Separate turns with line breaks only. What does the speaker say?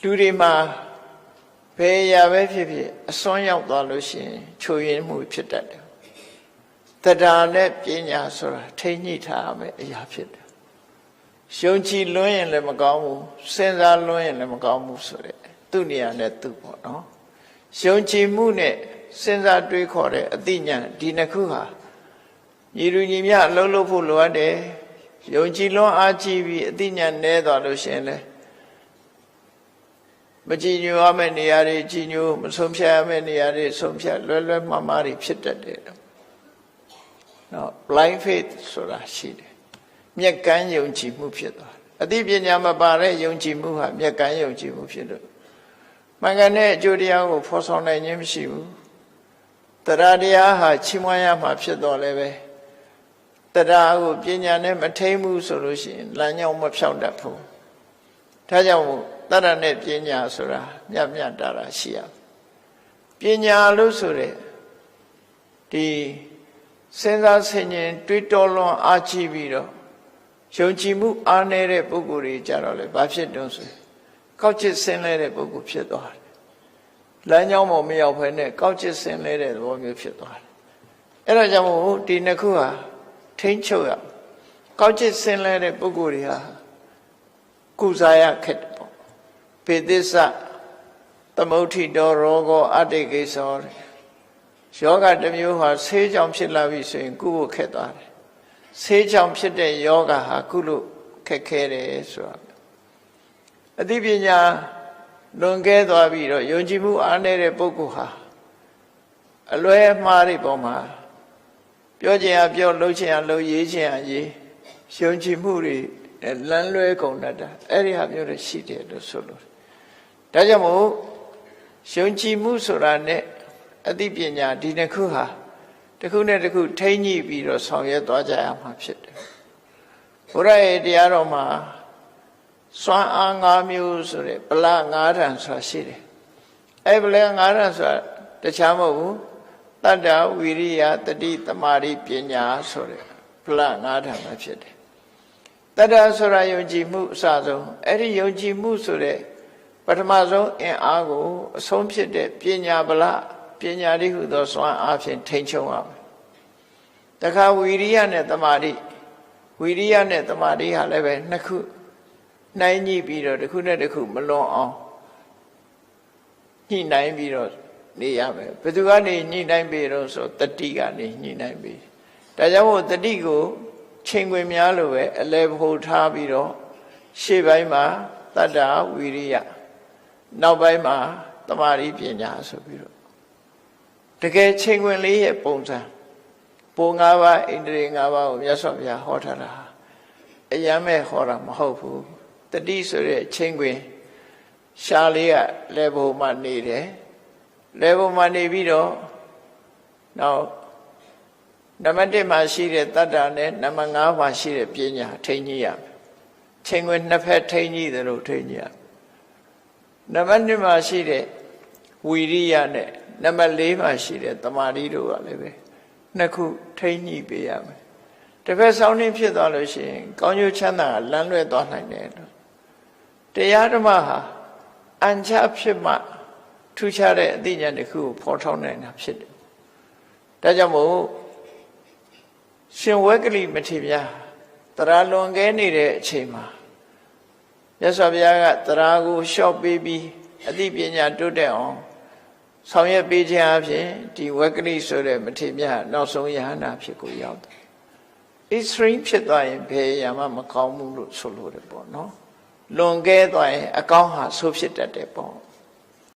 လူတွေမှာဘယ်ရာပဲဖြစ်ဖြစ်အစွမ်းရောက်သွားလို့ရှိရင်ချိုးယွင်းမှုဖြစ်တတ်တယ်တရားနဲ့ပညာဆိုတာထိညှိထားရမယ်အရာဖြစ်တယ်ယုံကြည်လွန်းရင်လည်းမကောင်းဘူးစဉ်းစားလွန်းရင်လည်းမကောင်းဘူးဆိုတဲ့သူ့နေရာနဲ့သူ့ပေါ့နော်ယုံကြည်မှုနဲ့စဉ်းစားတွေးခေါ်တဲ့အသိဉာဏ်ဒီနှစ်ခုဟာညီလူညီမျှအလုံးလုံးဖို့လိုအပ်တယ်ယုံကြည်လွန်းအားကြီးပြီးအသိဉာဏ်နည်းသွားလို့ရှိရင်လည်းမကြည်ညိုရမယ့်နေရာတွေကြည်ညိုမဆုံးဖြတ်ရမယ့်နေရာတွေဆုံးဖြတ်လွယ်လွယ်မှားမှားတွေဖြစ်တတ်တယ်နော် blind faith ဆိုတာရှိတယ်မျက်ကန်းယုံကြည်မှုဖြစ်သွားတယ်အသိပညာမပါတဲ့ယုံကြည်မှုဟာမျက်ကန်းယုံကြည်မှုဖြစ်လို့မှန်ကန်တဲ့အကျိုးတရားကိုဖော်ဆောင်နိုင်ခြင်းမရှိဘူးတရားတရားဟာချီးမွမ်းရမှာဖြစ်တော့လည်းပဲတရားကိုပညာနဲ့မထိမှုဆိုလို့ရှိရင်လမ်းကြောင်းမဖြောင့်တတ်ဘူးဒါကြောင့်တရားနဲ့ပညာဆိုတာမြတ်မြတ်တာရှိရပညာလို့ဆိုတဲ့ဒီစဉ်းစားဆင်ခြင်တွေးတောလွန်အားကြီးပြီးတော့ယုံကြည်မှုအားနည်းတဲ့ပုဂ္ဂိုလ်တွေကြတော့လေဘာဖြစ်တုံးဆိုကောက်ချစ်ဆင်းလဲတဲ့ပုဂ္ဂိုလ်ဖြစ်သွားတယ်လမ်းကြောင်းပေါ်မရောက်ဘဲနဲ့ကောက်ချစ်ဆင်းလဲတဲ့သဘောမျိုးဖြစ်သွားတယ်အဲ့ဒါကြောင့်မို့ဒီနှစ်ခုဟာထိမ့်ချုပ်ရကောက်ချစ်ဆင်းလဲတဲ့ပုဂ္ဂိုလ်တွေဟာကုစားရခက်တယ်ပေါ့ပေသစ္စသမုဋ္ဌိတောရောဂောအတ္တိကိသောယောဂတစ်မျိုးဟာဆေးကြောင့်ဖြစ်လာပြီဆိုရင်ကုဖို့ခက်သွားတယ်ဆေးကြောင့်ဖြစ်တဲ့ယောဂဟာကုလို့ခက်ခဲတယ်ဆိုတာအသိပညာလွန်ကဲသွားပြီးတော့ယုံကြည်မှုအားနည်းတဲ့ပုဂ္ဂိုလ်ဟာအလွဲအမှားတွေပေါ်မှာပြောချင်ရပြောလှုပ်ချင်ရလှုပ်ရေးချင်ရရေးယုံကြည်မှုတွေလမ်းလွဲကုန်တတ်တာအဲ့ဒီဟာမျိုးတွေရှိတယ်လို့ဆိုလို့ဒါကြောင့်မို့ယုံကြည်မှုဆိုတာနဲ့အသိပညာဒီနှစ်ခုဟာတစ်ခုနဲ့တစ်ခုထိမ့်ညှိပြီးတော့ဆောင်ရွက်သွားကြရမှာဖြစ်တယ်ဘုရားရဲ့တရားတော်မှာစွမ်းအား၅မျိုးဆိုတဲ့ဗလ၅ဌာန်ဆိုတာရှိတယ်အဲ့ဗလ၅ဌာန်ဆိုတာတခြားမဟုတ်ဘူးတတ္တဝိရိယတတိသမာဓိပညာဆိုတဲ့ဗလ၅ဌာန်ပဲဖြစ်တယ်တတ္တဆိုတာယုံကြည်မှုအစဆုံးအဲ့ဒီယုံကြည်မှုဆိုတဲ့ပထမဆုံးအင်အားကိုအဆုံးဖြစ်တဲ့ပညာဗလပညာတိဟုသောစွမ်းအားဖြင့်ထိန်ချုံရမယ်တခါဝိရိယနဲ့သမာဓိဝိရိယနဲ့သမာဓိဟာလည်းပဲနှစ်ခုနှိုင်းညှိပြီးတော့တစ်ခုနဲ့တစ်ခုမလွန်အောင်ညှိနှိုင်းပြီးတော့နေရမယ်ဘယ်သူကနေညှိနှိုင်းပြီးတော့ဆိုတတိကနေညှိနှိုင်းပြီးဒါကြောင့်မို့တတိကိုချိန်ခွင်များလို့ပဲအလဲဖို့ထားပြီးတော့ရှေ့ပိုင်းမှာတတ္တဝိရိယနောက်ပိုင်းမှာသမာဓိပညာဆိုပြီးတော့တကယ်ချိန်ခွင်လေးရဲ့ပုံစံပုံ၅ပါးဣန္ဒြေ၅ပါးကိုမြတ်စွာဘုရားဟောထားတာအယမ်းမဲ့ဟောတာမဟုတ်ဘူးတတိဆိုတဲ့ချိန်ခွင်ရှားလေးကလဲဘုံမှာနေတယ်လဲဘုံမှာနေပြီးတော့နောက်နံပါတ်1မှာရှိတဲ့တတ္တနဲ့နံပါတ်5မှာရှိတဲ့ပညာထိန်းကြီးရမယ်ချိန်ခွင်နှစ်ဖက်ထိန်းကြီးတယ်လို့ထိန်းကြီးရနံပါတ်2မှာရှိတဲ့ဝီရိယနဲ့နံပါတ်4မှာရှိတဲ့တမာတိတို့ကလည်းပဲနှစ်ခုထိန်းညှိပေးရမယ်တစ်ဖက်ဆောင်းနှင်းဖြစ်သွားလို့ရှိရင်ကောင်းကျိုးချမ်းသာလမ်းလွဲသွားနိုင်တယ်လို့တရားဓမ္မဟာအញ្ချဖြစ်မှထူးခြားတဲ့အသိဉာဏ်တစ်ခုကိုဖော်ထုတ်နိုင်တာဖြစ်တယ်ဒါကြောင့်မို့ရှင်ဝက်ကလိမထေရတရားလွန်ကဲနေတဲ့အချိန်မှာမြတ်စွာဘုရားကတရားကိုလျှော့ပေးပြီးအသိပညာတိုးတက်အောင်ဆောင်ရွက်ပေးခြင်းအပြင်ဒီဝက်ကလိဆိုတဲ့မထေရနောက်ဆုံးယဟန္တာဖြစ်ကိုရောက်တယ်။ extreme ဖြစ်သွားရင်ဘယ်ရာမှမကောင်းဘူးလို့ဆိုလို့တယ်ပေါ့နော်။လွန်ကဲသွားရင်အကောင်းဟာဆိုးဖြစ်တတ်တယ်ပေါ့။